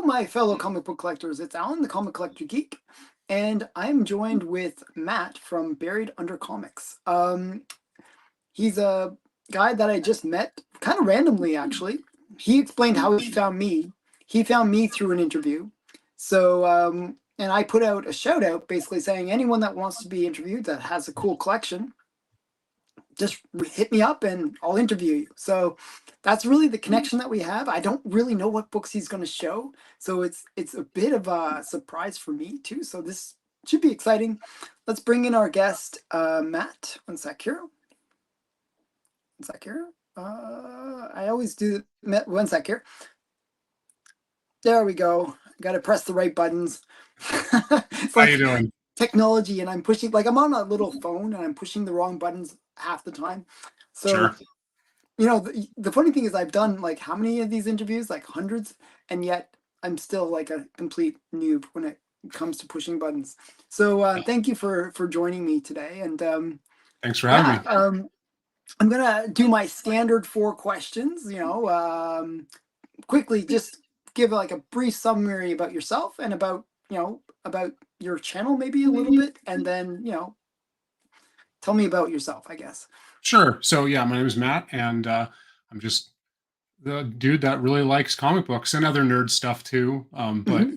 my fellow comic book collectors. It's Alan, the Comic Collector Geek, and I'm joined with Matt from Buried Under Comics. He's a guy that I just met kind of randomly, actually. He explained how he found me. He found me through an interview. And I put out a shout out basically saying anyone that wants to be interviewed that has a cool collection, just hit me up and I'll interview you. So that's really the connection that we have. I don't really know what books he's going to show, so it's a bit of a surprise for me too. So this should be exciting. Let's bring in our guest, Matt. One sec here. One sec here. I always do. One sec here. There we go. Got to press the right buttons. It's How like you doing? technology, and I'm pushing, like I'm on a little phone and I'm pushing the wrong buttons half the time. So Sure. the funny thing is I've done like how many of these interviews, like hundreds, and yet I'm still like a complete noob when it comes to pushing buttons. So thank you for joining me today. And Thanks for having yeah, me. I'm gonna do my standard 4 questions. Quickly just give like a brief summary about yourself and about your channel maybe a little bit, and then tell me about yourself, I guess. Sure. So yeah, my name is Matt, and I'm just the dude that really likes comic books and other nerd stuff too. But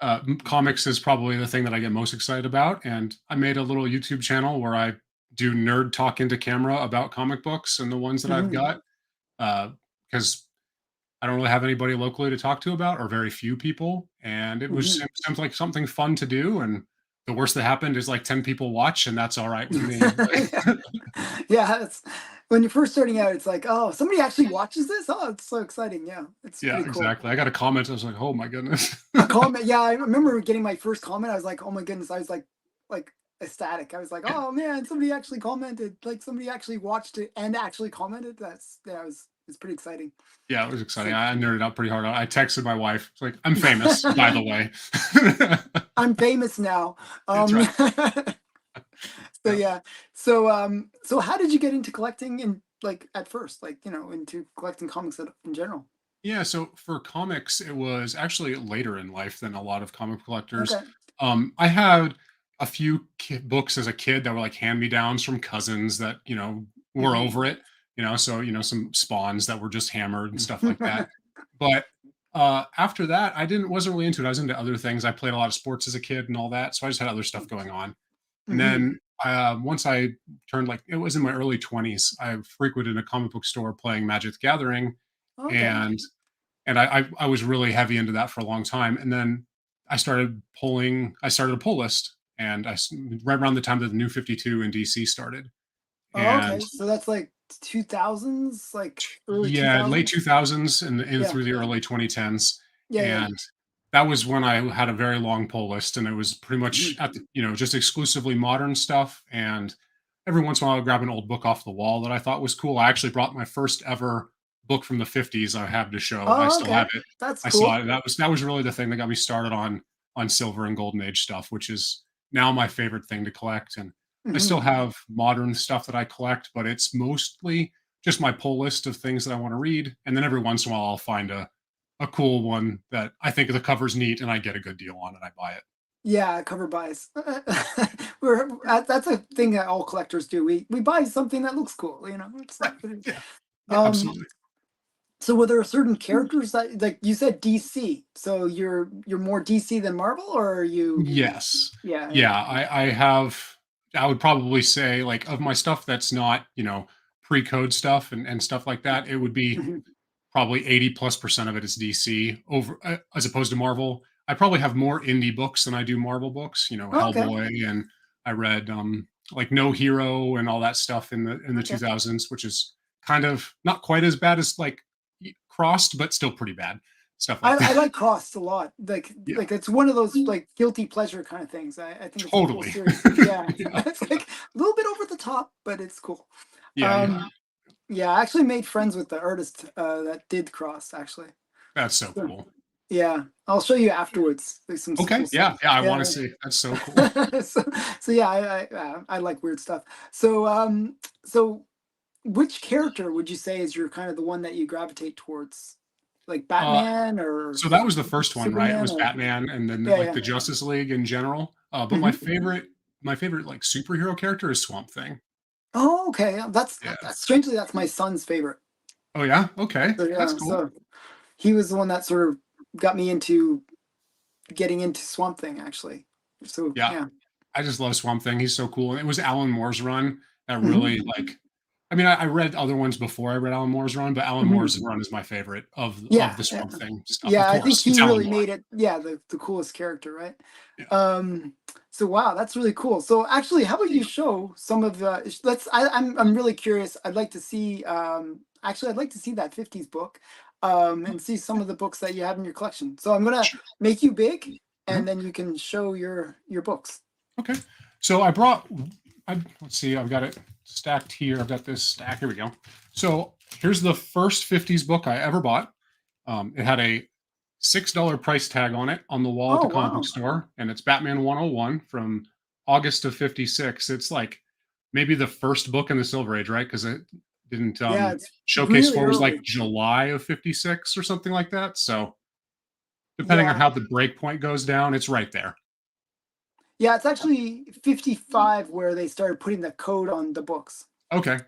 Mhm. comics is probably the thing that I get most excited about. And I made a little YouTube channel where I do nerd talk into camera about comic books and the ones that I've Mhm. got, because I don't really have anybody locally to talk to about, or very few people. And it was Mhm. seemed like something fun to do. And the worst that happened is like 10 people watch, and that's all right with me. Yeah. Yeah, it's when you're first starting out, it's like, oh, somebody actually watches this. Oh, it's so exciting. Yeah, it's Yeah, pretty cool. exactly. I got a comment. I was like, "Oh my goodness." A comment. Yeah, I remember getting my first comment. I was like, oh my goodness. I was like ecstatic. I was like, Yeah. oh man, somebody actually commented. Like somebody actually watched it and actually commented. That's yeah, it's pretty exciting. Yeah, it was exciting. So I nerded out pretty hard. I texted my wife. It's like, "I'm famous, by the way." I'm famous now. That's Um, right. so Yeah. yeah. So how did you get into collecting and like at first, like, into collecting comics in general? Yeah, so for comics, it was actually later in life than a lot of comic collectors. Okay. I had a few books as a kid that were like hand-me-downs from cousins that, were Mhm. over it, so, some spawns that were just hammered and stuff like that. But after that, I didn't wasn't really into it. I was into other things. I played a lot of sports as a kid and all that, so I just had other stuff going on. And Mhm. then once I turned, like, it was in my early 20s, I frequented a comic book store playing Magic the Gathering, Okay. and I was really heavy into that for a long time. And then I started a pull list, and right around the time that the New 52 in DC started. Oh, And okay. So that's like 2000s, like early yeah, late 2000s. 2000s and Yeah. through the early 2010s. Yeah, yeah. And that was when I had a very long pull list, and it was pretty much Mhm. at just exclusively modern stuff. And every once in a while, I'd grab an old book off the wall that I thought was cool. I actually brought my first ever book from the 50s. I have to show. I Oh, still okay. have it. That's I saw cool. it. That was really the thing that got me started on silver and golden age stuff, which is now my favorite thing to collect. And I still Mhm. have modern stuff that I collect, but it's mostly just my pull list of things that I want to read. And then every once in a while, I'll find a cool one that I think the cover's neat and I get a good deal on, and I buy it. Yeah, cover buys. That's a thing that all collectors do. We buy something that looks cool, It's Right. what Yeah. Yeah, um absolutely. so were there certain characters that, like you said, DC. So you're more DC than Marvel, or are you? Yes. Yeah, yeah. Yeah. I would probably say, like, of my stuff that's not, pre-code stuff and stuff like that, it would be Mhm. probably 80+% of it is DC over as opposed to Marvel. I probably have more indie books than I do Marvel books, Okay. Hellboy, and I read like No Hero and all that stuff in the Okay. 2000s, which is kind of not quite as bad as like Crossed, but still pretty bad. Stuff like I that. like Cross a lot. Yeah, Like it's one of those like guilty pleasure kind of things. I think it's a cool totally. series. Yeah. It's like a little bit over the top, but it's cool. Yeah, yeah. Um yeah, I actually made friends with the artist that did Cross actually. That's so So, cool. yeah, I'll show you afterwards. There's some cool Okay. stuff. Yeah, yeah, I want to Yeah. see. That's so cool. so, so yeah, I like weird stuff. So which character would you say is your kind of the one that you gravitate towards? Like Uh, Batman or so that was the first one, right? It Superman was or Batman, and then yeah, like yeah. the Justice League in general. But Hmm. my favorite like superhero character is Swamp Thing. Oh, okay. Yeah. That's strangely that's my son's favorite. Oh yeah. Okay, So that's yeah, cool. so he was the one that sort of got me into getting into Swamp Thing actually. So Yeah, yeah. I just love Swamp Thing. He's so cool. And it was Alan Moore's run that really Hmm. like. I mean, I read other ones before I read Alan Moore's run, but Alan Hmm. Moore's run is my favorite of Yeah, the yeah. Swamp Thing stuff. Of Yeah, I think course, it's he Alan really Moore. made it, yeah, the coolest character, right? Yeah. Um, so wow, that's really cool. So actually, how about you show some of the let's I'm really curious. I'd like to see actually I'd like to see that 50s book and see some of the books that you have in your collection. So I'm gonna Sure. make you big and Mhm. then you can show your books. Okay. So I brought. Let's see. I've got it stacked here. I've got this stack. Here we go. So here's the first '50s book I ever bought. It had a $6 price tag on it on the wall at Oh the comic book wow. store, and it's Batman 101 from August of '56. It's like maybe the first book in the Silver Age, right? Because it didn't Yeah, it's showcase really for was like early. July of '56 or something like that. So depending on Yeah. how the break point goes down, it's right there. Yeah, it's actually 55 where they started putting the code on the books. Okay.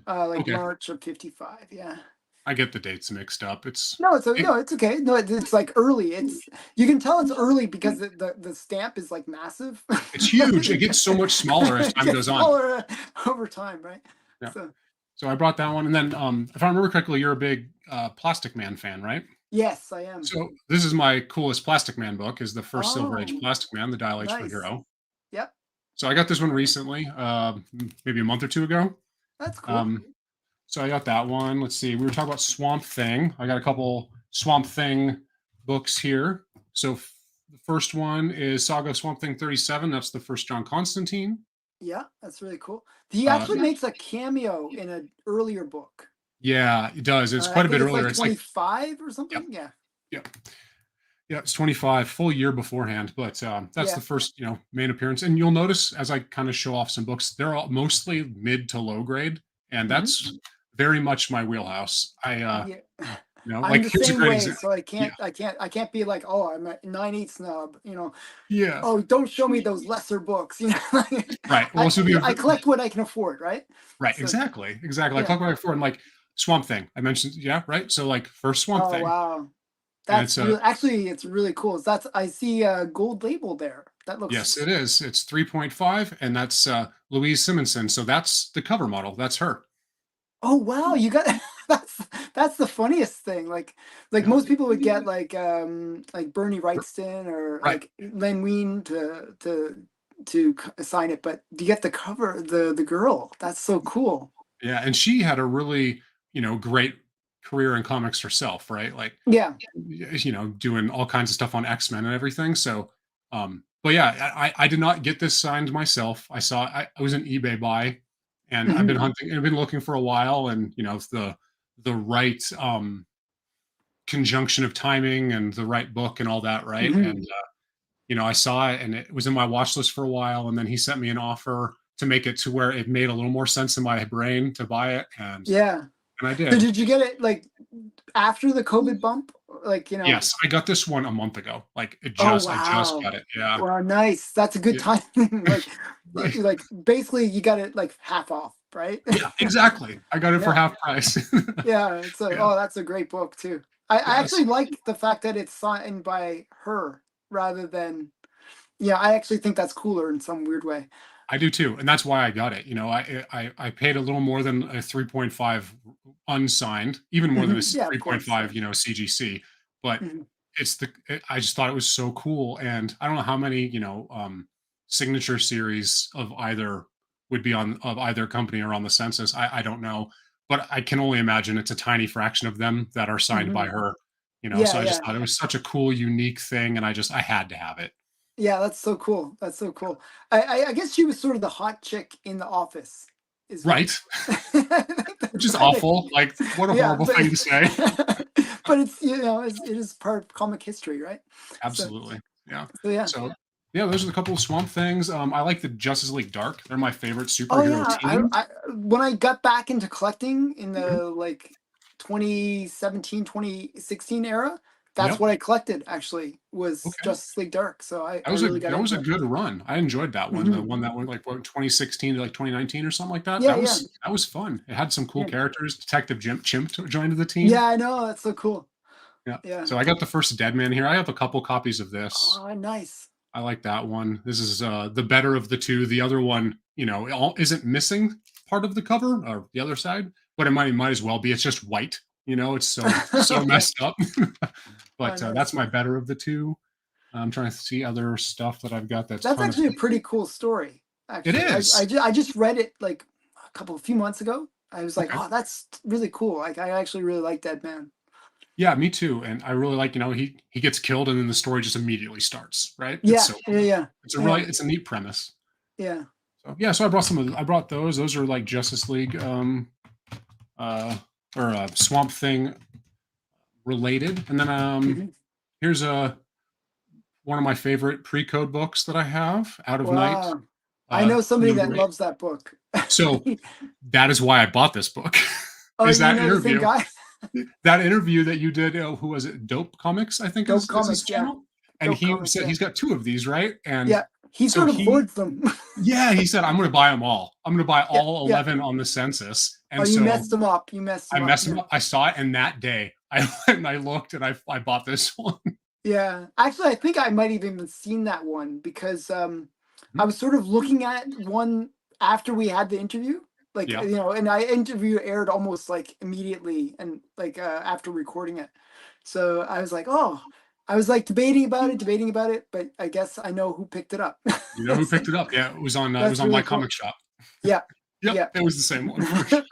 Like Okay. March of 55. Yeah. I get the dates mixed up. It's No, it, no, it's okay. No, it's like early. It's you can tell it's early because the stamp is like massive. it's huge. It gets so much smaller as It time gets goes on. smaller over time, right? Yeah. So So I brought that one, and then if I remember correctly, you're a big Plastic Man fan, right? yes, I am. So this is my coolest Plastic Man book. Is the first Silver Age Oh, Plastic Man, the Dial H for nice. Hero. Yep, So I got this one recently, maybe a month or two ago. that's cool. Um, so I got that one. Let's see. We were talking about Swamp Thing. I got a couple Swamp Thing books here. So the first one is Saga of Swamp Thing 37. That's the first John Constantine. Yeah, that's really cool. He Uh, actually makes a cameo in an earlier book. yeah, it does. It's I quite a bit think it's earlier. like It's like, 25 or yep, something. Yeah, yep. Yeah, it's 25, full year beforehand, but that's the yeah. first, main appearance. And you'll notice as I kind of show off some books, they're all mostly mid to low grade, and Hmm. that's very much my wheelhouse. Yeah. I'm like the here's a same great way, example. so Yeah, I can't be like, oh, I'm a 9/8 snob, yeah, Oh, don't show me those lesser books, right. Well, this would be I collect what I can afford, right? right, So exactly, exactly. Like yeah. Clockwork Before and like Swamp Thing. I mentioned, yeah, right. So like first Swamp Oh Thing, wow, and that's it's real. Actually, it's really cool. That's I see a gold label there. That yes, looks. it is. It's 3.5, and that's Louise Simonson. So that's the cover model. That's her. Oh wow, you got that's the funniest thing. Like Yeah, most people would get like Bernie Wrightston or right. like Len Wein to sign it, but you get the cover the girl. That's so cool. Yeah, and she had a really, great career in comics herself, right? Like, Yeah. doing all kinds of stuff on X-Men and everything. So, but yeah, I did not get this signed myself. I was an eBay buy, and I've been Mhm. hunting and been looking for a while, and the right conjunction of timing and the right book and all that, right? And Mhm. I saw it and it was in my watch list for a while, and then he sent me an offer to make it to where it made a little more sense in my brain to buy it, Yeah. and I So did. did you get it like after the COVID bump? Like, Yes, I got this one a month ago. Like oh I just wow. got it. Yeah. Well, nice. That's a good Yeah. timing. Right. Like basically you got it like half off, right? Yeah, exactly. I got it for Yeah. half price. Yeah. It's like, Yeah. oh, that's a great book too. I Yes. actually like the fact that it's signed by her rather than yeah, I actually think that's cooler in some weird way. I do too, and that's why I got it. I paid a little more than a 3.5 unsigned, even more than a Mhm. Yeah, of course. Yeah. 3.5, CGC, but Mhm. I just thought it was so cool, and I don't know how many, signature series of either company or on the census. I don't know, but I can only imagine it's a tiny fraction of them that are signed by Mhm. her, Yeah, so I just yeah. thought it was such a cool, unique thing, and I had to have it. Yeah, that's so cool. That's so cool. I guess she was sort of the hot chick in the office, is what Right? Which is I think. awful, like, what a Yeah, horrible but thing to say. but it's it is part of comic history, right? So Absolutely. Yeah. so yeah. So, yeah, those are the couple of Swamp Things. I like the Justice League Dark. They're my favorite Oh superhero yeah, team. I when I got back into collecting in Mhm. the like 2017, 2016 era. That's Yep. what I collected actually, was Okay. Justice League Dark. So I really got That was into a it. good run. I enjoyed that one. The Mhm. one that went like what 2016 to like 2019 or something like that. Yeah, yeah, That was fun. It had some cool yeah. characters. Detective Chimp joined the team. Yeah, I know. That's so cool. Yeah. Yeah. So I got the first Deadman here. I have a couple copies of this. Oh, nice. I like that one. This is the better of the two. The other one, isn't missing part of the cover or the other side, but it might as well be. It's just white. It's so Okay. messed up. Oh, But that's nice. my better of the two. I'm trying to see other stuff that I've got that's That's kind of actually a pretty cool story. it Actually, is. I just read it like a few months ago. I was like, Okay. oh, that's really cool. Like, I actually really like Dead Man. Yeah, me too. And I really like, he gets killed and then the story just immediately starts, right? It's Yeah, so yeah, cool. yeah, yeah, It's a neat premise. yeah. So yeah, so I brought those. Those are like Justice League uh or Swamp Thing related. And then Mhm. here's one of my favorite pre-code books that I have, Out of Night, Wow. I know somebody that number 8. loves that book. So that is why I bought this book. Oh, Is you that know the same interview. guy? That interview that you did, who was it? Dope Comics, I think Dope is his Comics, yeah. channel. And Dope he Comics, said yeah. he's got 2 of these, right? And Yeah, he so sort of he hoards them. yeah, he said, "I'm gonna buy them all. I'm gonna buy Yeah, all yeah. 11 on the census." Oh, And you so messed him up. You messed I him up. messed him Yeah. up. I saw it, and that day I went and I looked and I bought this one. Yeah. Actually, I think I might have even seen that one because I Mhm. was sort of looking at one after we had the interview. Like, Yeah. and I interview aired almost like immediately and like after recording it. So I was like, oh, I was like debating about it, but I guess I know who picked it up. You know who picked it up? Yeah, it was That's on really My cool. Comic Shop. Yeah. Yep, Yeah. it was the same one for sure.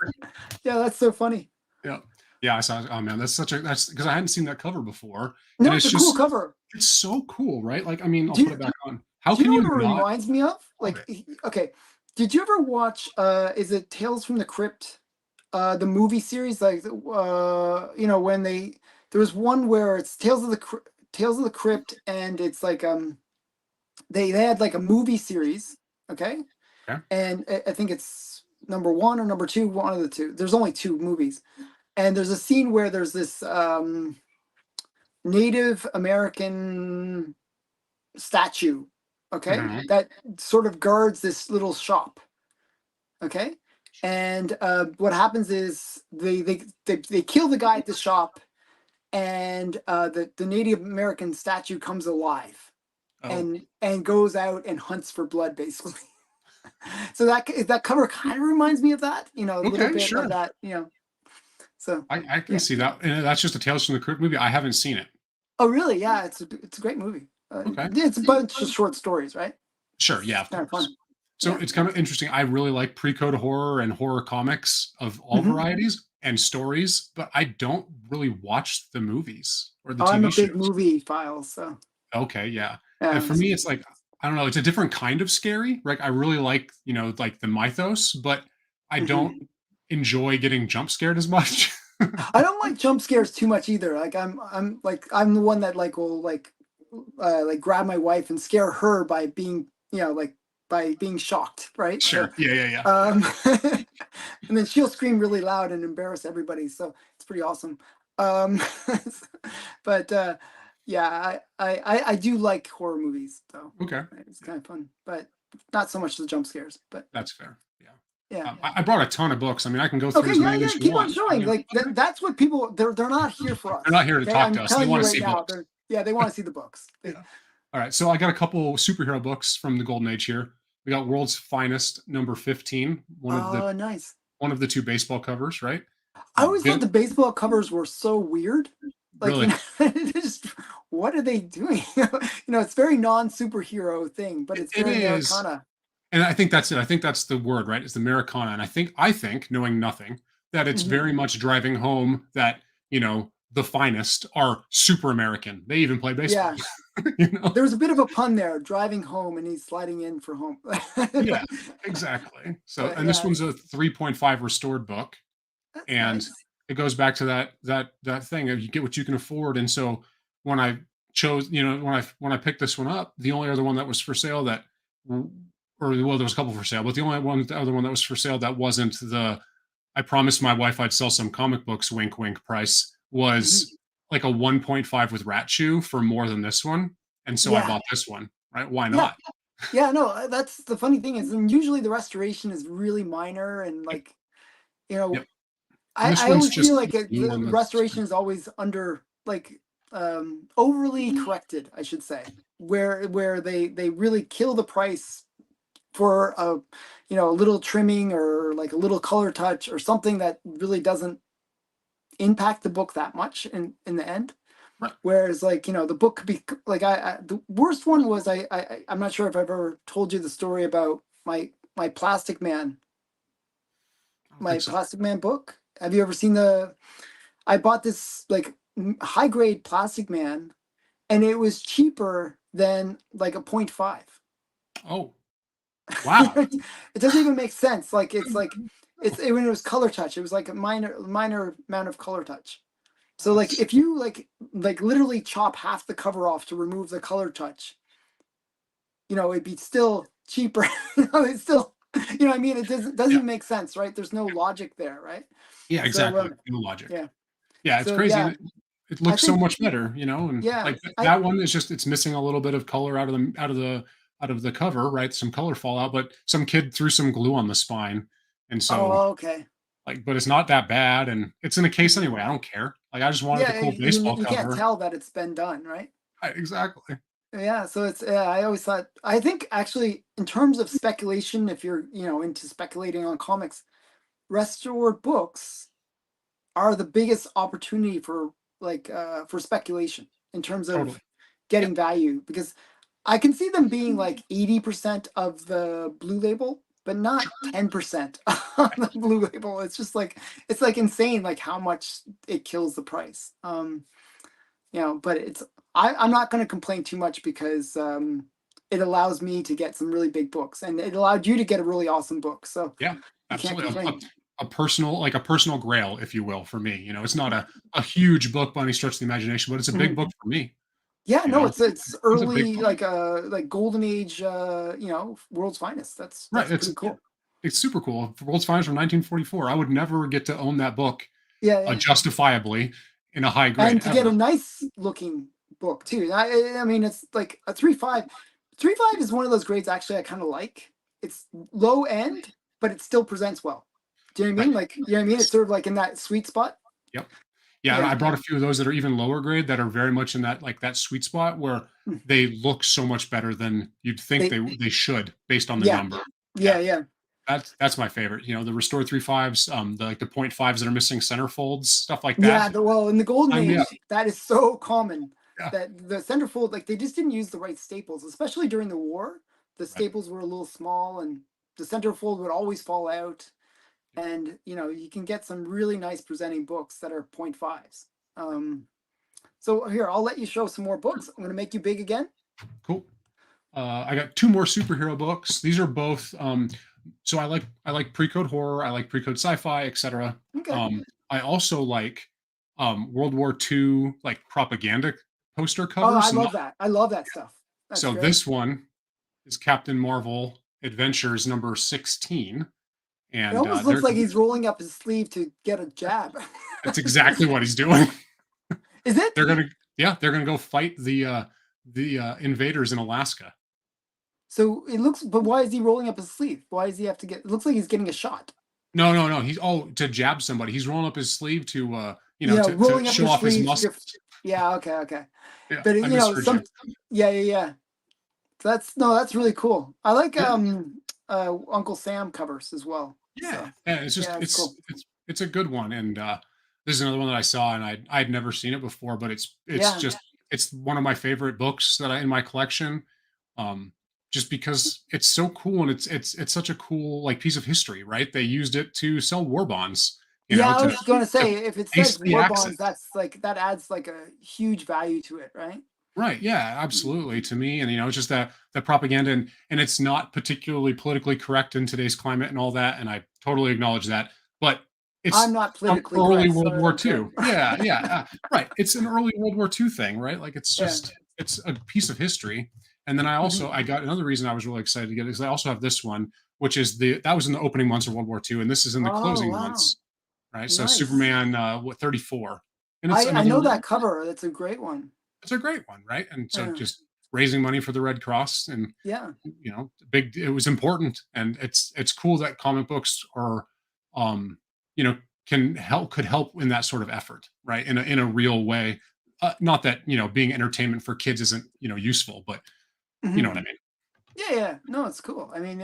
Yeah, that's so funny. Yeah. Yeah, I saw oh man, that's because I hadn't seen that cover before, and No, it's a cool cover. it's so cool, right? Like, I mean, I'll Do put you, it back on. How do you can know you what it not reminds me of? love Like, it? okay, did you ever watch is it Tales from the Crypt? The movie series, like when there was one where it's Tales of the Crypt, and it's like they had like a movie series, okay? Okay. And I think it's number one or number two, one of the two. There's only two movies. And there's a scene where there's this Native American statue, okay, Mhm. that sort of guards this little shop, okay. And what happens is they kill the guy at the shop, and the Native American statue comes alive Oh, and goes out and hunts for blood, basically. So that cover kind of reminds me of that, a little okay, bit of sure. that, so I can yeah. see that, and that's just a Tales from the Crypt movie. I haven't seen it. Oh, really? Yeah, it's a great movie. Okay. It's a bunch of short stories, right? Sure, yeah, It's of kind of course. fun. So Yeah. it's kind of interesting. I really like pre-code horror and horror comics of all Hmm. varieties and stories, but I don't really watch the movies or the I'm a TV big shows. movie file, so Okay, yeah. And yeah. for me, it's like, I don't know, it's a different kind of scary. Like, I really like, like the mythos, but I Mhm. don't enjoy getting jump scared as much. I don't like jump scares too much either. Like I'm the one that like will like grab my wife and scare her by being like by being shocked, right? So Sure. Yeah, yeah, yeah. Yeah. um and then she'll scream really loud and embarrass everybody. So it's pretty awesome. Um but yeah, I do like horror movies though. Okay. Right? It's Yeah, kind of fun, but not so much the jump scares. But that's fair. Yeah. yeah, yeah. I brought a ton of books. I mean, I can go through Okay, as yeah, many yeah. as you Keep on want. showing. Like Okay. that's what people they're not here for They're us. not here to Okay, talk I'm to us. They telling want you to right see now. books. They want to see the books. Yeah. All right. So I got a couple superhero books from the Golden Age here. We got World's Finest number 15, Oh, nice. one of the two baseball covers, right? I always thought Bill the baseball covers were so weird. Like, really just what are they doing? It's very non-superhero thing, but it's it very is. Americana. And I think that's it. I think that's the word, right? It's the Americana. And I think, knowing nothing, that it's Hmm. very much driving home that, the finest are super American. They even play baseball. Yeah, you know? there was a bit of a pun there, driving home, and he's sliding in for home. Yeah, exactly. So, But and this yeah, one's a 3.5 restored book. that's And nice. it goes back to that thing of you get what you can afford. And so when I chose, when I picked this one up, the only other one that was for sale that or well, there was a couple for sale, but the other one that was for sale that wasn't I promised my wife I'd sell some comic books, wink, wink, price Mhm. was like a 1.5 with Rat Shoe for more than this one. And so I Yeah, bought this one, right? Why yeah, not? yeah. No, that's the funny thing is, and usually the restoration is really minor and Yep. like you know, Yep. And this I one's always feel just like blue the on the restoration screen. is always under like overly corrected, I should say, where they really kill the price for a a little trimming or like a little color touch or something that really doesn't impact the book that much in the end. Right. Whereas like the book could be like the worst one was I'm not sure if I've ever told you the story about my Plastic Man, I don't my think so. Plastic Man book. Have you ever seen the I bought this like high grade Plastic Man, and it was cheaper than like a point 0.5. Oh, You wow. know, it doesn't even make sense. When it was color touch, it was like a minor amount of color touch. So like That's if you literally chop half the cover off to remove the color touch, it'd be still cheaper. It's still what I mean? It doesn't yeah. even make sense, right? There's no logic there, right? Yeah, So exactly. No logic. yeah. Yeah, it's So crazy, yeah, and it I looks so think much better, and, yeah, like, I that one is just it's missing a little bit of color out of the cover, right? Some color fallout, but some kid threw some glue on the spine, and so, oh, okay. like but it's not that bad, and it's in a case Mhm. anyway, I don't care. Like, I just wanted the Yeah, cool baseball you can't cover. tell that it's been done, right? Right, exactly. Yeah, so it's yeah, I always thought I think actually in terms of speculation, if you're, into speculating on comics, restored books are the biggest opportunity for speculation in terms Totally. of Yeah, getting value because I can see them being like 80% of the blue label, but not sure. 10% on the blue label. It's like insane like how much it kills the price. But I'm not going to complain too much because it allows me to get some really big books and it allowed you to get a really awesome book. So Yeah, you can't absolutely. A complain. a personal like, a personal grail, if you will, for me, it's not a huge book by any stretch of the imagination, but it's a big Mhm. book for me, Yeah, you no, know? it's It's a big early book. like golden age world's finest. Right, That's pretty yeah, cool. it's super cool. World's Finest from 1944. I would never get to own that book, Yeah, yeah. justifiably in a high grade And to get a ever. nice looking book too. I mean it's like a 3.5. 3.5 is one of those grades actually I kind of like. It's low end, but it still presents well. Do you know what I Right. mean? Like, you know what I mean? It's sort of like in that sweet spot. Yep. Yeah, and Yeah. I brought a few of those that are even lower grade that are very much in that, like, that sweet spot where Mm. they look so much better than you'd think They they should based on the yeah. number. Yeah, Yeah. yeah. That's my favorite. The restored 3.5s, the point fives that are missing center folds, stuff like Yeah, that. well, in the golden Sign me up. age, that is so common Yeah. that the centerfold, like they just didn't use the right staples, especially during the war. The Right. staples were a little small and the centerfold would always fall out. And you can get some really nice presenting books that are point fives. So here, I'll let you show some more books. I'm gonna make you big again. Cool. I got two more superhero books. These are both so I like pre-code horror, I like pre-code sci-fi, etc. Okay. I also like World War II like propaganda poster Oh, I covers. love that. I love that stuff. That's So great. this one is Captain Marvel Adventures number 16, It and almost looks like he's rolling up his sleeve to get a jab. that's exactly what he's doing. Is it? They're gonna go fight the invaders in Alaska. So it looks, but why is he rolling up his sleeve? Why does he have to get? It looks like he's getting a shot. No, no, no. He's to jab somebody. He's rolling up his sleeve to to Rolling up show your off his sleeve. muscles. Yeah, okay, okay. Yeah, But I misheard you. yeah, yeah, yeah. That's no, that's really cool. I like Yeah, Uncle Sam covers as well. yeah, So yeah. It's yeah, just that's cool. it's a good one, and this is another one that I saw, and I'd never seen it before, but it's Yeah, just it's one of my favorite books that I in my collection. Um, just because it's so cool, and it's such a cool like piece of history, right? They used it to sell war bonds, yeah. I to was going to to say if it face says the war Axis. bonds, that's like that adds like a huge value to it, right? Right. Yeah, Mm. absolutely. To me, and it's just that propaganda, and it's not particularly politically correct in today's climate and all that, and I totally acknowledge that. But I'm it's not from politically early correct, so World I War don't care. II. Yeah, yeah, right. It's an early World War II thing, right? Like Yeah. it's a piece of history. And then I Mhm. also I got another reason I was really excited to get it is I also have this one, which is that was in the opening months of World War II, and this is in the Oh closing wow, months, right? So nice. Superman, what 34, and it's I another. know that cover. That's a great one. It's a great one, right? And so Yeah, just raising money for the Red Cross, and yeah. big. It was important, and it's cool that comic books are, um, you know, could help in that sort of effort, right? In a real way. Not that being entertainment for kids isn't useful, but you know what I Mhm. mean. Yeah, yeah. No, it's cool. I mean,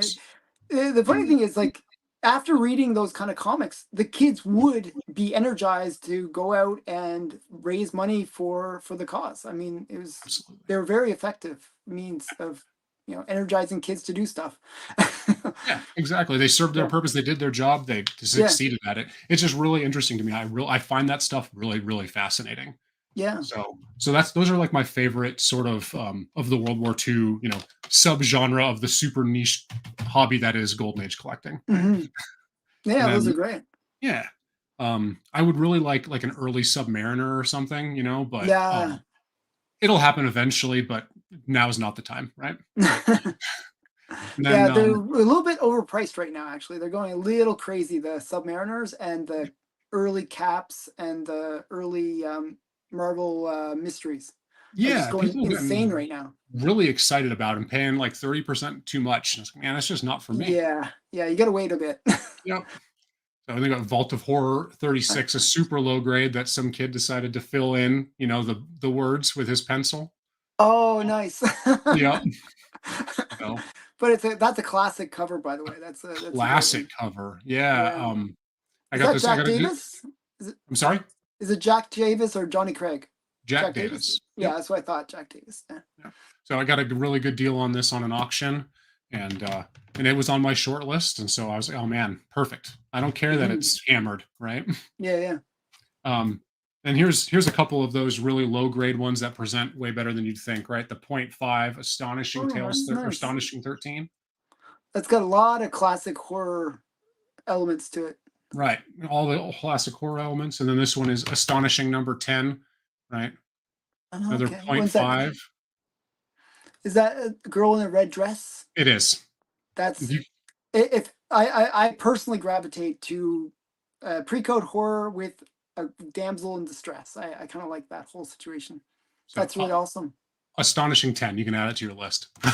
the funny thing is, like, after reading those kind of comics, the kids would be energized to go out and raise money for the cause. I mean, Absolutely. they were very effective means of energizing kids to do stuff. Yeah, exactly. They served their Yeah, purpose. They did their job. They yeah, succeeded at it. It's just really interesting to me. I find that stuff really, really fascinating. yeah. So that's those are like my favorite sort of the World War II, subgenre of the super niche hobby that is Golden Age collecting, right? Hmm. And Yeah, those then are great. yeah, I would really like an early Submariner or something, but Yeah. it'll happen eventually. But now is not the time, right? And then Yeah, they're a little bit overpriced right now, actually. They're going a little crazy, the Submariners and the early Caps and the early Marvel mysteries are just yeah, going people are insane getting right now. really excited about and paying like 30% too much. And it's like, man, that's just not for me. Yeah, yeah, you gotta wait a bit. Yep. So they got Vault of Horror 36, a super low grade that some kid decided to fill in, the words with his pencil. Oh, nice. Yeah. So But that's a classic cover, by the way. That's a great classic one. cover. Yeah. Yeah. I Is got that this. I Jack got to. Davis? Is it I'm sorry, is it Jack Davis or Johnny Craig? Jack Jack Davis? Davis. Yeah, Yep. that's what I thought. Jack Davis. Yeah. Yeah. So I got a really good deal on this on an auction, and uh, and it was on my short list, and so I was like, oh man, perfect. I don't care that Hmm. it's hammered, right? Yeah, yeah. Um, and here's a couple of those really low grade ones that present way better than you'd think, right? The point five astonishing Oh, tales that's or nice. astonishing 13. That's got a lot of classic horror elements to it. Right. All the classic horror elements. And then this one is astonishing number 10, right? Oh, Another okay. point When's that? five. Is that a girl in a red dress? It is. That's You- if I personally gravitate to pre-code horror with a damsel in distress. I kind of like that whole situation. so That's really awesome. astonishing 10. You can add it to your list if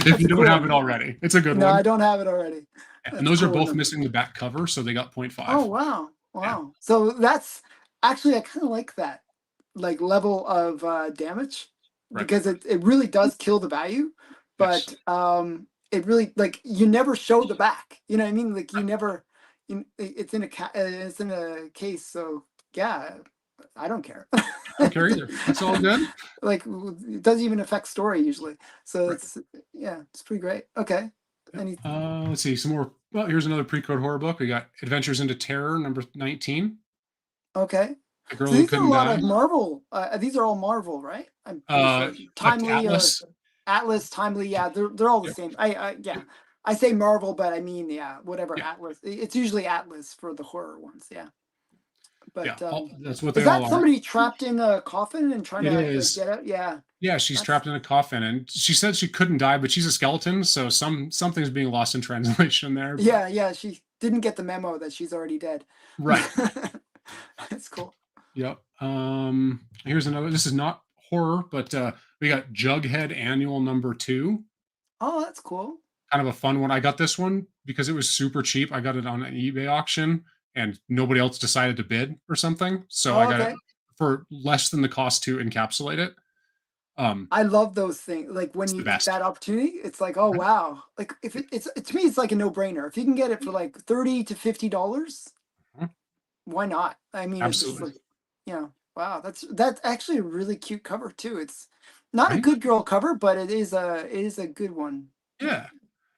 That's you a don't cool have it one. already. It's a good No, I one. don't have it already. Yeah, and That's a those are cool both one. missing the back cover, so they got point Oh five. wow, Yeah. wow. So that's actually I kind of like that like level of damage Right. because it really does kill the value, Yes. but it really like you never show the back. You know what I mean? Like you never. It's in it's in a case, so yeah, I don't care. I don't care either. That's all good. Like it doesn't even affect story usually. So Right. it's yeah, it's pretty great. Okay, Yep. any Let's see some more. Well, here's another pre-code horror book. We got Adventures into Terror, number 19. okay. The Girl So Who these are a Couldn't lot Die. of Marvel. These are all Marvel, right? I'm pretty sure. Timely or Atlas. Atlas, Timely. Yeah, they're all the Yep. same. I yeah. I say Marvel, but I mean yeah, whatever Yeah. Atlas. It's usually Atlas for the horror ones. Yeah, Yeah. but That's what they is all that are. somebody trapped in a coffin and trying It to like is. get out? Yeah, Yeah, she's that's trapped in a coffin, and she said she couldn't die, but she's a skeleton, so something's being lost in translation there. But yeah, yeah. She didn't get the memo that she's already dead. right. That's cool. Yep. Here's another. This is not horror, but we got Jughead Annual number 2. Oh, that's cool. Kind of a fun one. I got this one because it was super cheap. I got it on an eBay auction, and nobody else decided to bid or something, so I Oh, got it okay. for less than the cost to encapsulate it. I love those things. Like when It's the you get that best. opportunity, it's like, oh wow. Like if it's to me, it's like a no-brainer. If you can get it for like $30 to $50, Mhm. why not? I mean, it's just Absolutely. like, wow. That's actually a really cute cover too. It's not a Right. good girl cover, but it is a good one. Yeah. Yeah.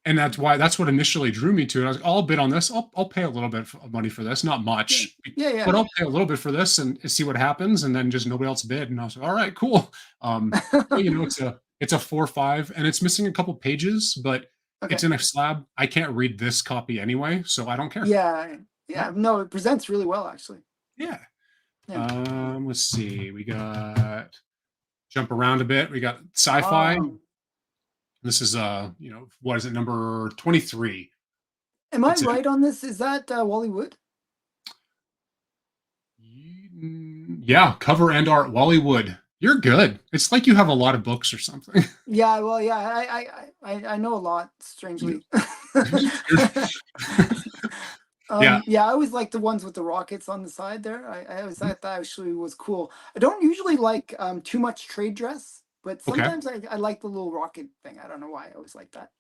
And that's what initially drew me to it. I was like, I'll bid on this. I'll pay a little bit of money for this, not Yeah. much, Yeah. but Yeah. I'll pay a little bit for this and see what happens. And then just nobody else bid, and I was like, all right, cool. But, it's a 4.5, and it's missing a couple pages, but it's Okay. in a slab. I can't read this copy anyway, so I don't care. Yeah. Right? Yeah. No, it presents really well actually. Yeah. Yeah. Let's see. We got jump around a bit. We got sci-fi Oh, This is what is it, number 23. Am I It's a right on this? Is that Wally Wood? yeah, cover and art, Wally Wood. You're good. It's like you have a lot of books or something. Yeah, well, yeah, I know a lot, strangely. Yeah. Yeah, I always like the ones with the rockets on the side there. I always thought that actually was cool. I don't usually like too much trade dress, but Okay. sometimes I like the little rocket thing. I don't know why I always like that.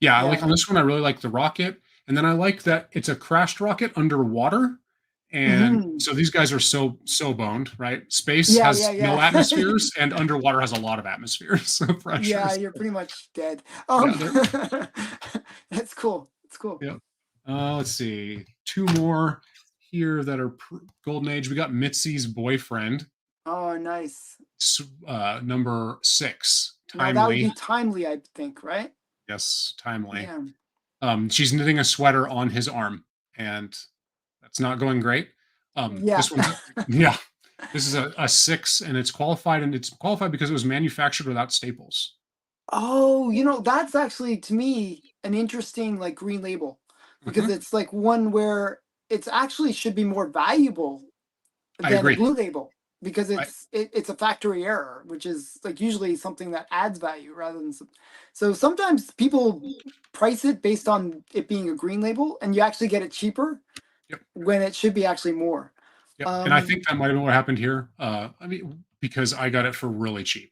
Yeah, I like Yeah. on this one, I really like the rocket, and then I like that it's a crashed rocket underwater, and Hmm. so these guys are so boned, right? Space Yeah, has yeah, no yeah. atmospheres, and underwater has a lot of atmospheres, so Yeah, pressures. you're pretty much dead. Yeah, they're It's cool. It's cool. yeah. Let's see, 2 more here that are golden age. We got Mitzi's boyfriend, Oh, nice. number 6, Now that would timely. be timely, I think, right? Yes, timely. Yeah. She's knitting a sweater on his arm, and that's not going great. Yeah. This one's yeah, this is a 6, and it's qualified because it was manufactured without staples. Oh, that's actually to me an interesting like green label because Mhm. it's like one where it's actually should be more valuable I than a agree. blue label because I it's a factory error, which is like usually something that adds value rather than so sometimes people price it based on it being a green label and you actually get it cheaper Yep, when it should be actually more. yep, and I Um, think that might have been what happened here. I mean, because I got it for really cheap,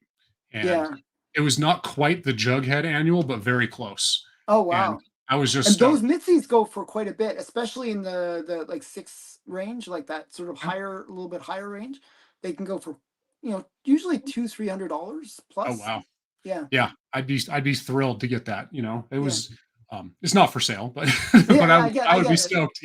and yeah. it was not quite the Jughead annual, but very close, Oh and wow. I was just And those stoked. Mitzies go for quite a bit, especially in the like six range, like that sort of Yeah. higher, a little bit higher range. They can go for, usually $200-300 Oh, plus. wow. Yeah, Yeah, I'd be thrilled to get that, It yeah, was, it's not for sale, but yeah, but yeah. I I would be get it. stoked.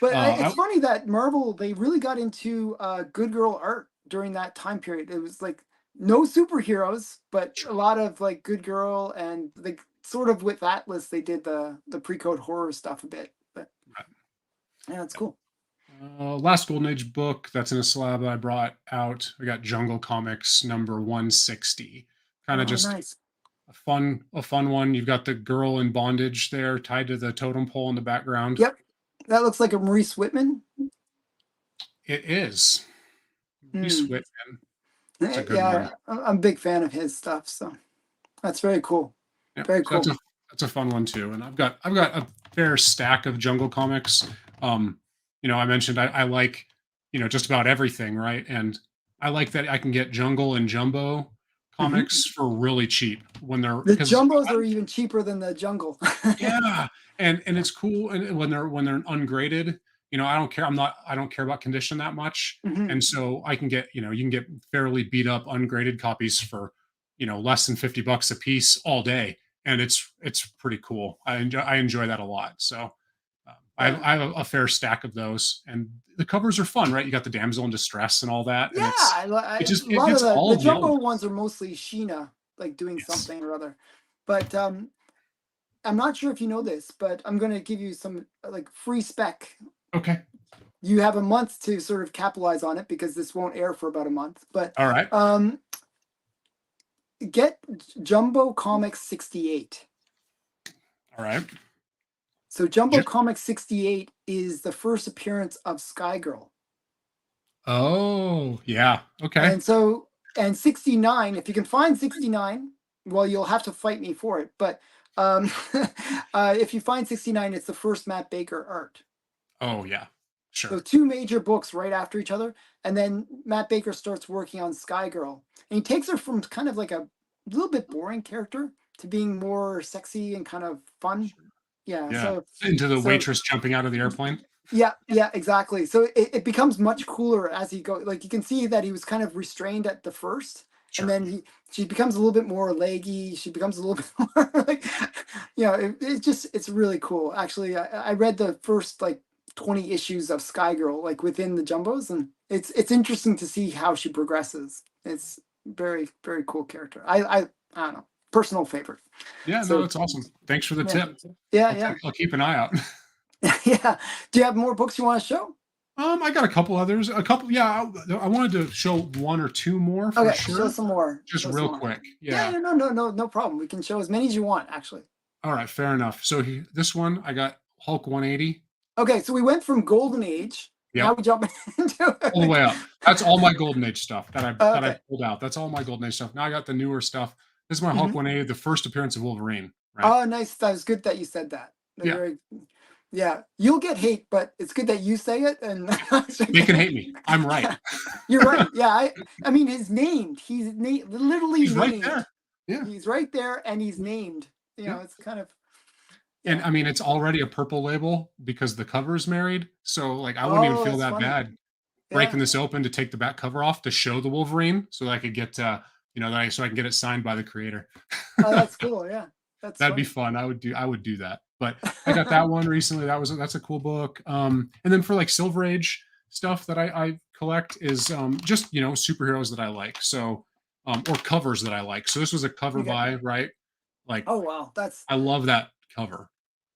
But it's I funny that Marvel they really got into good girl art during that time period. It was like no superheroes, but a lot of like good girl and like sort of with Atlas they did the pre-code horror stuff a bit. But yeah, it's yeah. cool. Last Golden Age book that's in a slab that I brought out. I got Jungle Comics number 160. Kind of Oh, just nice. a fun one. You've got the girl in bondage there tied to the totem pole in the background. Yep. That looks like a Maurice Whitman. It is. Reese Hmm. Whitman. That's a good one. Yeah, I'm a big fan of his stuff, so that's very cool. Yeah, Very so that's cool. a fun one too. And I've got a fair stack of Jungle comics. Um, I mentioned I like just about everything, right? And I like that I can get Jungle and Jumbo Hmm. comics for really cheap when they're The because jumbos are even cheaper than the jungle. yeah, and it's cool and when they're ungraded. I don't care. I don't care about condition that much, Hmm. and so I can get you can get fairly beat up ungraded copies for less than $50 a piece all day, and it's pretty cool. I enjoy that a lot. So Yeah. I have a fair stack of those, and the covers are fun, right? You got the damsel in distress and all that, Yeah, and it a just it lot of gets the all the jumbo elements. ones are mostly Sheena, like doing Yes. something or other. But I'm not sure if you know this, but I'm gonna give you some like free spec. Okay. You have a month to sort of capitalize on it because this won't air for about a month. But All right. um, get Jumbo Comics 68. All right. So Jumbo Comics 68 is the first appearance of Sky Girl. Oh, yeah. Okay. And 69, if you can find 69, well, you'll have to fight me for it. But um, if you find 69, it's the first Matt Baker art. Oh, yeah. So Sure. two major books right after each other, and then Matt Baker starts working on Sky Girl, and he takes her from kind of like a little bit boring character to being more sexy and kind of fun. Sure. Yeah. Yeah. So Into the so waitress jumping out of the airplane. yeah, yeah, exactly. So it becomes much cooler as he goes. Like you can see that he was kind of restrained at the first, and Sure. then she becomes a little bit more leggy. She becomes a little bit more like, it's really cool. Actually, I read the first like 20 issues of Sky Girl like within the jumbos, and it's interesting to see how she progresses. It's very very cool character. I don't know, personal favorite. Yeah. No, So that's awesome. Thanks for the yeah, tip. yeah, I'll yeah, I'll keep an eye out. yeah. Do you have more books you want to show? I got a couple others. A couple, yeah. I wanted to show one or two more for Okay, show sure, some more. just Show some real more. quick. Yeah, Yeah. yeah, no problem. We can show as many as you want, actually. All right, fair enough. So this one, I got Hulk 180. Okay, so we went from Golden Age. Now Yep, we jump into all the way up. That's all my Golden Age stuff that I okay. pulled out. That's all my Golden Age stuff. Now I got the newer stuff. This is my Hulk Mhm. 180, the first appearance of Wolverine. Right? Oh, nice. That was good that you said that. They're Yeah, very, yeah. You'll get hate, but it's good that you say it. And they can hate me. I'm right. yeah, you're right. Yeah, I mean, he's named. He's literally He's right named. there. Yeah. He's right there, and he's named. Yeah. It's kind of And yeah. I mean, it's already a purple label because the cover's married. So like I wouldn't even Oh, feel that's that funny. bad breaking Yeah. this open to take the back cover off to show the Wolverine so that I could get so I can get it signed by the creator. Oh, that's cool. Yeah, that's That'd be funny. fun. I would do that. But I got that one recently. That's a cool book. And then for like Silver Age stuff that I collect is just superheroes that I like. So or covers that I like. So this was a cover Okay. by, right? Like Oh wow, that's I love that cover.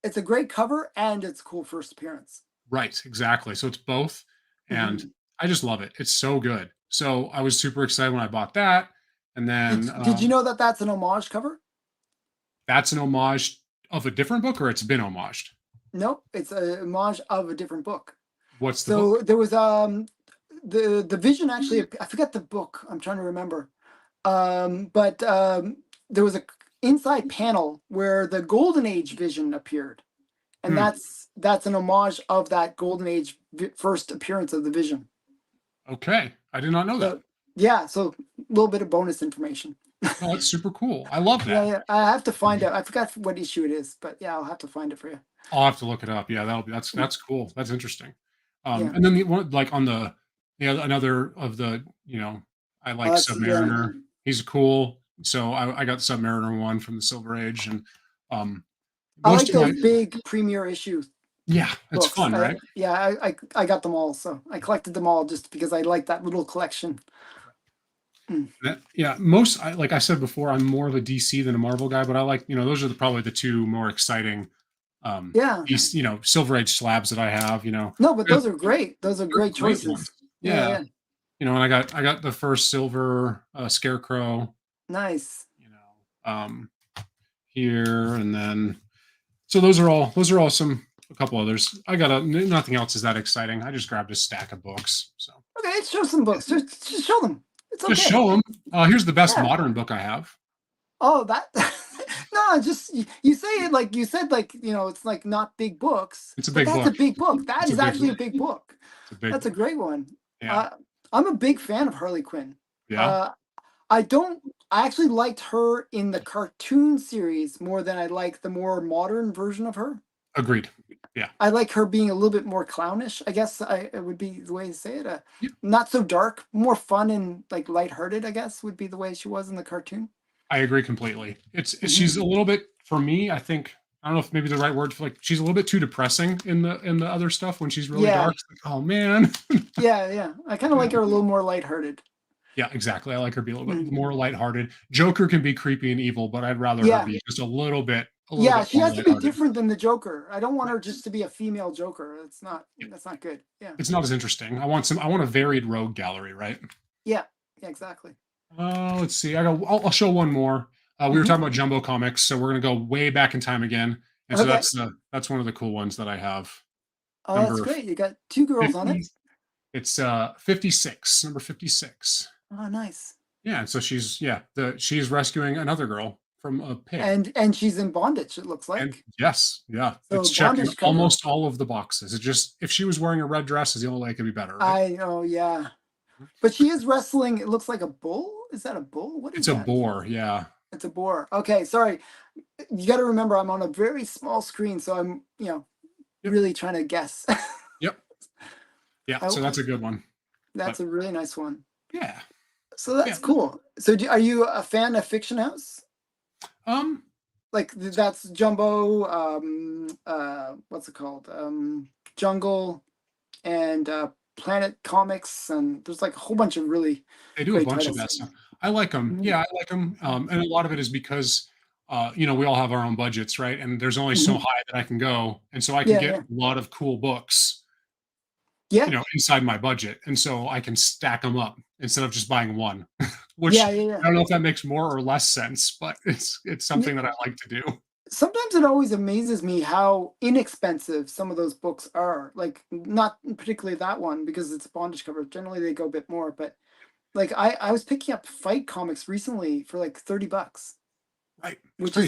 it's a great cover and it's cool first appearance. Right, exactly. So it's both, and Mhm. I just love it. It's so good. So I was super excited when I bought that, and then Did you know that that's an homage cover? that's an homage of a different book, or it's been homaged. Nope, it's a homage of a different book. What's the book? So there was the Vision actually. I forget the book. I'm trying to remember. But there was a inside panel where the Golden Age Vision appeared, and Hmm. that's an homage of that Golden Age first appearance of the Vision. Okay, I did not know that. So yeah, so a little bit of bonus information. Oh, that's super cool. I love Yeah, that. yeah. I have to find out. I forgot what issue it is, but yeah, I'll have to find it for you. I'll have to look it up. Yeah, that's cool. That's interesting. Yeah. And then the one like on another of the I Oh, like that's yeah. Submariner. He's cool. So I got Submariner one from the Silver Age, and um, I most like of my those big premiere issue yeah, it's books. fun, right? Yeah, I got them all, so I collected them all just because I like that little collection. Mm. Yeah, most like I said before, I'm more of a DC than a Marvel guy, but I like those are probably the two more exciting Yeah. Silver Age slabs that I have. No, but They're, those are great. Those are they're great great ones. choices. Yeah, Yeah, yeah. and I got the first silver Scarecrow. Nice. You know, here and then so those are all a couple others. I got nothing else is that exciting. I just grabbed a stack of books. So Okay, show some books. Just show them. It's just okay. show them. Here's the best Yeah. modern book I have. Oh, that no, just you say it like you said, like it's like not big books, It's a but big that's book. a big book. That It's a is big actually book. a big book. It's a big That's a book. great one. Yeah. Uh, I'm a big fan of Harley Quinn. Yeah. Uh, I don't. I actually liked her in the cartoon series more than I like the more modern version of her. Agreed. Yeah. I like her being a little bit more clownish. I guess it would be the way to say it. Yeah. Not so dark, more fun and like lighthearted. I guess would be the way she was in the cartoon. I agree completely. Mhm. She's a little bit for me, I think I don't know if maybe the right word for like she's a little bit too depressing in the other stuff when she's really Yeah, dark. It's like, oh man. yeah, yeah. I kind of Yeah. like her a little more lighthearted. Yeah, exactly. I like her be a little bit Mm. more lighthearted. Joker can be creepy and evil, but I'd rather her Yeah, be just a little bit yeah. She more has to be lighthearted. different than the Joker. I don't want Right. her just to be a female Joker. It's not. Yeah. That's not good. Yeah, It's not as interesting. I want a varied rogue gallery, right? yeah, yeah. Exactly. Let's see. I'll show one more. We were Hmm. talking about Jumbo comics, so we're gonna go way back in time again. And so Okay. that's one of the cool ones that I have. Oh, that's Number great. You got two girls on it. 50. It's 56, number 56. Oh, nice. Yeah, and so she's rescuing another girl from a pig. And she's in bondage. It looks And like yes, yeah, so it's checking bondage cover. almost all of the boxes. It just if she was wearing a red dress is the only way it could be better, right? I know. Yeah, but she is wrestling. It looks like a bull. Is that a bull? What is It's a that? boar, yeah. It's a boar. Okay, sorry. You got to remember, I'm on a very small screen, so I'm Yep, really trying to guess. yep, yeah. So Oh, that's a good one. But that's a really nice one. yeah, So yeah. that's cool. So are you a fan of Fiction House? Um, Like that's Jumbo, what's it called? Jungle and Planet Comics, and there's like a whole bunch of really they do a great bunch of titles. that stuff. I like them. Mhm. Yeah, I like them. And a lot of it is because we all have our own budgets, right? And there's only so Mhm. high that I can go, and so I can Yeah, get yeah. a lot of cool books Yeah, inside my budget, and so I can stack them up instead of just buying one, yeah, which yeah, yeah. I don't know if that makes more or less sense, but it's Yeah. something that I like to do. Sometimes it always amazes me how inexpensive some of those books are. Like, not particularly that one because it's a bondage cover. Generally, they go a bit more, but like I was picking up fight comics recently for like 30 bucks, Right. It's crazy.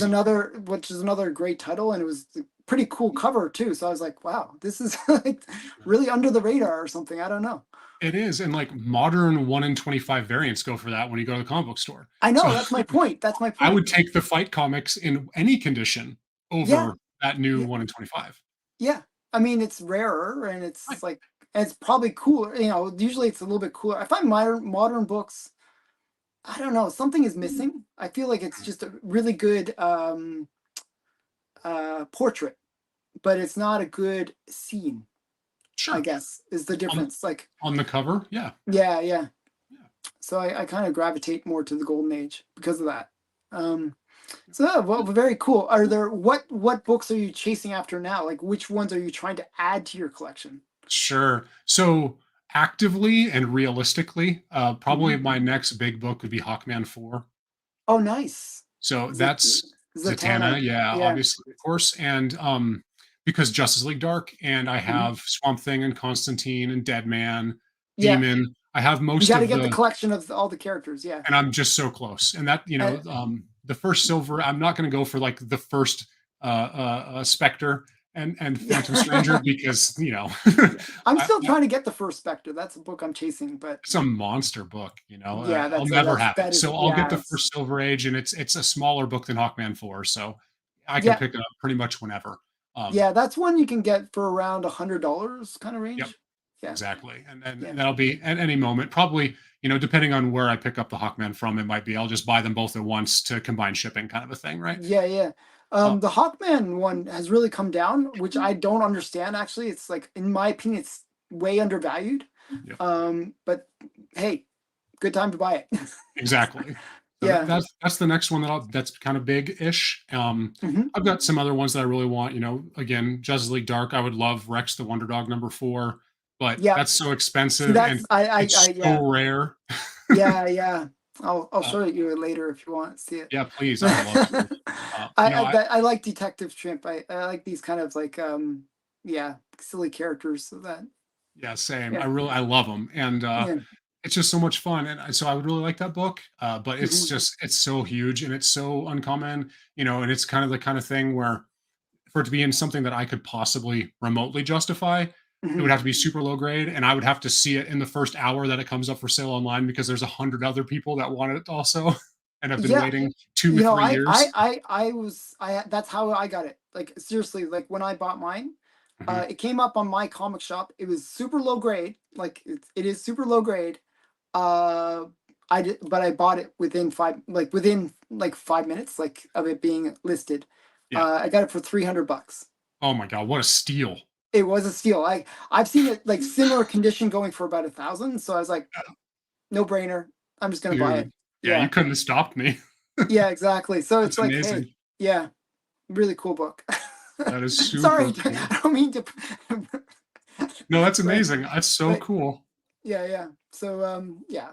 which is another great title, and it was a pretty cool cover too. So I was like, wow, this is like really under the radar or something. I don't know. It is, and, like, modern 1 in 25 variants go for that when you go to the comic book store. I So, know, that's my point. That's my I point. would take the fight comics in any condition Yeah, over that new yeah, 1 in 25. yeah. I mean, it's rarer and Right. it's like and it's probably cooler. Usually it's a little bit cooler. I find modern books. I don't know. Something is missing. I feel like it's just a really good portrait, but it's not a good scene. I Sure. guess is the On difference. Like, on the cover, yeah. yeah, yeah. Yeah. So I kind of gravitate more to the golden age because of that. Um, so yeah, well, very cool. Are there what books are you chasing after now? Like, which ones are you trying to add to your collection? Sure. So, actively and realistically, probably Hmm. my next big book would be Hawkman 4. Oh, nice. So, Z- that's Zatanna, Zatanna. yeah, Yeah, obviously, of course, and, because Justice League Dark, and I hmm, have Swamp Thing and Constantine and Deadman, yeah. Demon. I have You most got to of get the the collection of all the characters. Yeah. and I'm just so close. And that, Uh, the first silver, I'm not going to go for like the first Spectre and Phantom Stranger yeah. because I'm I, still trying to get the first Spectre. That's a book I'm chasing, but it's a monster book. yeah, I'll never have it. that is So I'll get yeah, the it's first Silver Age, and it's a smaller book than Hawkman 4, so I can yeah, pick it up pretty much whenever. yeah. That's one you can get for around $100 kind of Yep. range. Yeah, Exactly, and yeah. that'll be at any moment. Probably, depending on where I pick up the Hawkman from, it might be I'll just buy them both at once to combine shipping, kind of a thing, right? Yeah, yeah. Uh, The Hawkman one has really come down, which I don't understand actually. It's like, in my opinion, it's way undervalued. yeah, But hey, good time to buy it. exactly. So Yeah. that's the next one that's kind of big-ish. Hmm. I've got some other ones that I really want. Again, Justice League Dark. I would love Rex the Wonder Dog #4, but Yeah. that's so See, expensive and that's it's yeah, so rare. yeah, yeah. I'll uh, show it you later if you want to see it. yeah, please, I would love to. I like Detective Chimp. I like these kind of like yeah, silly characters. So that Yeah, same. yeah, I love them, and yeah. it's just so much fun. And so I would really like that book, but Hmm. it's so huge and it's so uncommon, and it's kind of the kind of thing where for it to be in something that I could possibly remotely justify, it would Hmm. have to be super low grade, and I would have to see it in the first hour that it comes up for sale online because there's 100 other people that want it also, and have been Yeah, waiting 2 or 3 years. I that's how I got it. Like, seriously, like when I bought mine, Mhm. it came up on my comic shop. It was super low grade. Like, it is super low grade. Uh, but I bought it within like 5 minutes, like of it being listed. Yeah. I got it for 300 bucks. Oh my god, what a steal, It was a steal. I've seen it like similar condition going for about 1,000. So I was like, no brainer. I'm just gonna buy it. dude. Yeah, you Yeah, couldn't have stopped me. yeah, exactly. So it's That's like, hey, amazing. yeah, really cool book. That is Sorry, super cool. I don't mean to, No, that's but amazing. That's so but cool. yeah, yeah. So yeah.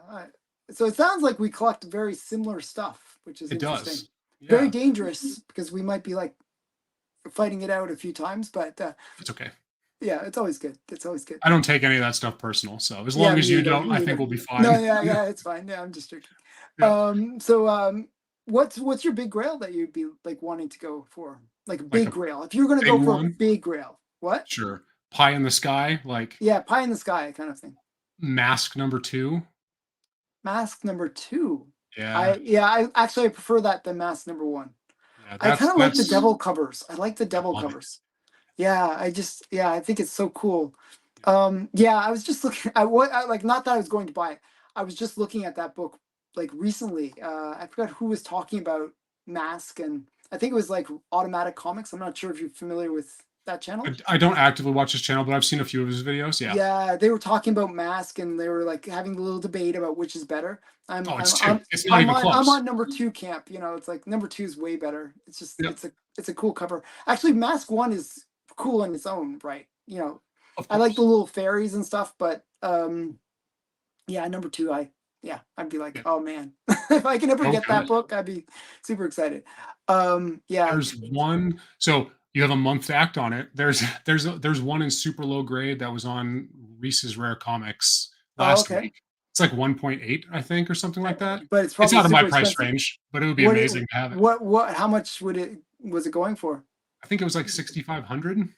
So it sounds like we collect very similar stuff, which is It interesting. does. Very Yeah, dangerous because we might be like fighting it out a few times, but it's okay. yeah, it's always good. It's always good. I don't take any of that stuff personal, so as Yeah, long me as you either. don't, I Me think either. we'll be No, fine. yeah, yeah, it's fine. Yeah, I'm just joking. Yeah, So what's your big grail that you'd be like wanting to go for? Like, like big a grail. If you're gonna big go for a one, big grail, what? sure. Pie in the sky, like Yeah, pie in the sky kind of thing. Mask #2. Mask number two. Yeah, I actually I prefer that than mask number one. yeah, I kind of like the that's devil covers. I like the I devil love it. covers. Yeah, yeah, I think it's so cool. Yeah. Yeah, I was just looking at what like, not that I was going to buy it. I was just looking at that book like recently. I forgot who was talking about Mask, and I think it was like Automatic Comics. I'm not sure if you're familiar with that channel. I don't actively watch his channel, but I've seen a few of his videos. Yeah. Yeah, they were talking about Mask, and they were like having a little debate about which is better. I'm Oh, I'm it's two. I'm It's not even I'm close. on number two camp. It's like number two is way better. Yep. It's a cool cover. Actually, Mask one is cool in its own right. Of I like the course. little fairies and stuff, but yeah, number two, yeah, I'd be like, Yeah. oh man, if I can ever So get that good. book, I'd be super excited. Yeah, There's one, so you have a month to act on it. There's one in super low grade that was on Reese's Rare Comics oh, last okay, week. It's like 1.8, I think, or something like that. but it's It's probably out of my super price expensive. range, but it would be What it, amazing to have it. how much was it going for? I think it was like 6,500.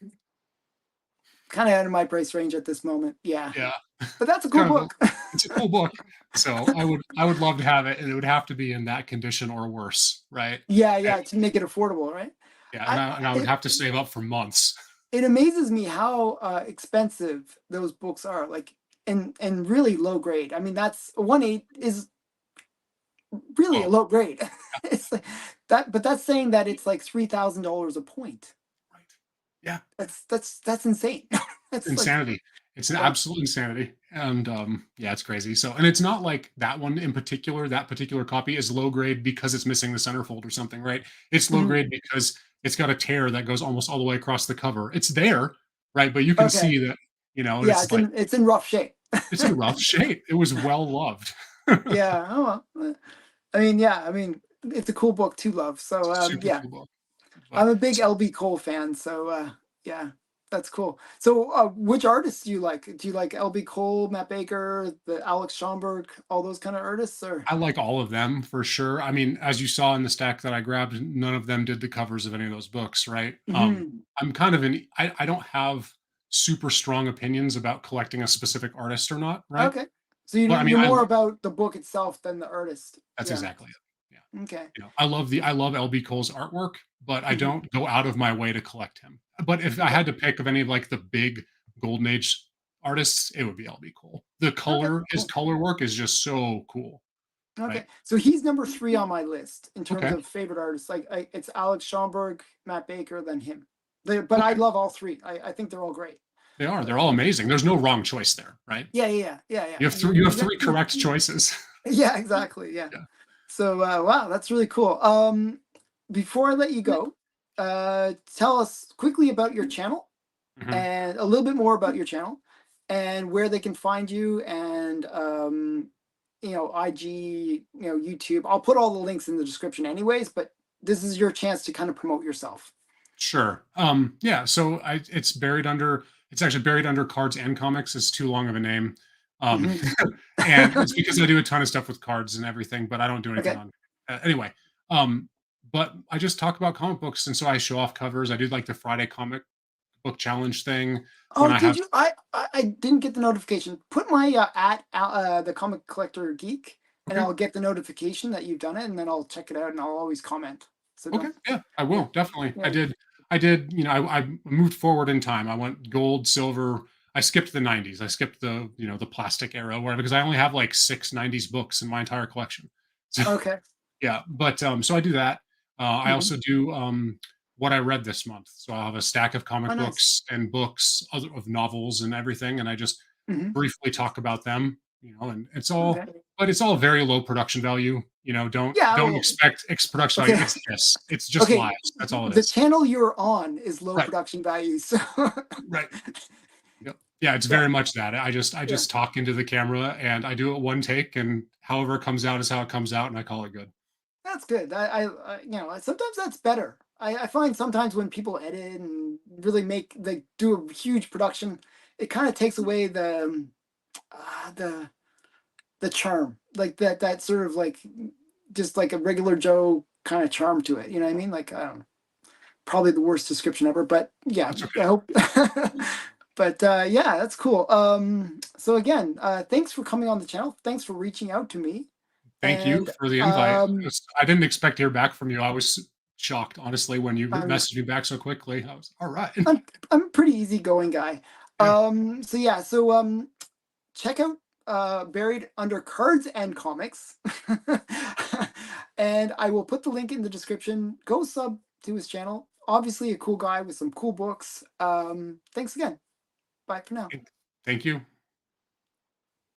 Kind of out of my price range at this moment. Yeah, Yeah. but that's a It's cool kind of a book. it's a cool book. So I would love to have it, and it would have to be in that condition or worse, right? Yeah, And yeah, to make it affordable, right? yeah, and I I would it have to save up for months. it amazes me how expensive those books are, like and really low grade. I mean, that's 1/8 is really a Oh, low grade. yeah, It's like that, but that's saying that it's like $3,000 a point. right. Yeah. That's insane. That's like Insanity. It's an yeah. absolute insanity, and, yeah, it's crazy, so and it's not like that one in particular, that particular copy is low grade because it's missing the centerfold or something, right? It's low Mhm. grade because it's got a tear that goes almost all the way across the cover. It's there, right? But you can Okay. see that, and Yeah, it's like, it's in rough shape. it's in rough shape. It was well loved. Yeah. Oh well. I mean, yeah. I mean, it's a cool book to love. So Super yeah, cool book, I'm but a big LB Cole fan. So yeah, that's cool. So which artists do you like? Do you like LB Cole, Matt Baker, the Alex Schomburg, all those kind of artists? Or I like all of them for sure. I mean, as you saw in the stack that I grabbed, none of them did the covers of any of those books, right? Mhm. I'm kind of I don't have super strong opinions about collecting a specific artist or not, right? Okay. So you But I mean, you're more about the book itself than the artist. that's Yeah. exactly it. Yeah. Okay. I love LB Cole's artwork, but I Mhm. don't go out of my way to collect him. But if I Okay. had to pick of any of like the big golden age artists, it would be LB Cole. Okay. His Cool. color work is just so cool, Okay. right? So he's number three on my list in terms Okay. of favorite artists. Like it's Alex Schomburg, Matt Baker, then him. But I Okay. love all three. I think they're all great. They are. But They're all amazing. There's no wrong choice there, right? yeah, yeah, yeah, yeah, yeah. You have three correct choices. Yeah, exactly. Yeah. Yeah. So wow, that's really cool. Before I let you go, tell us quickly about your channel Mhm. and a little bit more about your channel and where they can find you and IG, YouTube. I'll put all the links in the description anyways, but this is your chance to kind of promote yourself. Sure. Yeah, so it's actually buried under cards and comics. It's too long of a name. Um, Mhm. and it's because I do a ton of stuff with cards and everything, but I don't do anything Okay. on anyway. Um, but I just talk about comic books, and so I show off covers. I do like the Friday comic book challenge thing when Oh, I did have you? I didn't get the notification. Put my at the comic collector geek, and okay. I'll get the notification that you've done it, and then I'll check it out, and I'll always comment. So Okay, don't. yeah, I Yeah, will definitely. yeah. I moved forward in time. I went gold, silver. I skipped the 90s. I skipped the plastic era where because I only have like six 90s books in my entire collection. So Okay. yeah, but so I do that. I Hmm. also do what I read this month. So I'll have a stack of Oh, comic nice. books and books of novels and everything, and I just Hmm. briefly talk about them. And Okay. but it's all very low production value. Yeah. Don't Well, expect production value. okay. It's this. It's just Okay. lives. That's all it The is. channel you're on is low Right. production value, so Right. Yep. Yeah, it's yeah, very much that. I yeah. just talk into the camera and I do it one take, and however it comes out is how it comes out, and I call it good. That's good. Sometimes that's better. I find sometimes when people edit and really they do a huge production, it kind of takes away uh, the the charm, like that sort of like just like a regular Joe kind of charm to it. You know what I mean? Like I don't know, probably the worst description ever, but yeah, That's I okay. hope. But yeah, that's cool. So again, thanks for coming on the channel. Thanks for reaching out to me. Thank you And for the invite. I didn't expect to hear back from you. I was shocked, honestly, when you I'm messaged me back so quickly. I was all right. I'm a pretty easygoing guy. Yeah. Check out Buried Under Cards and Comics. And I will put the link in the description. Go sub to his channel. Obviously a cool guy with some cool books. Thanks again. Bye for now. Thank you.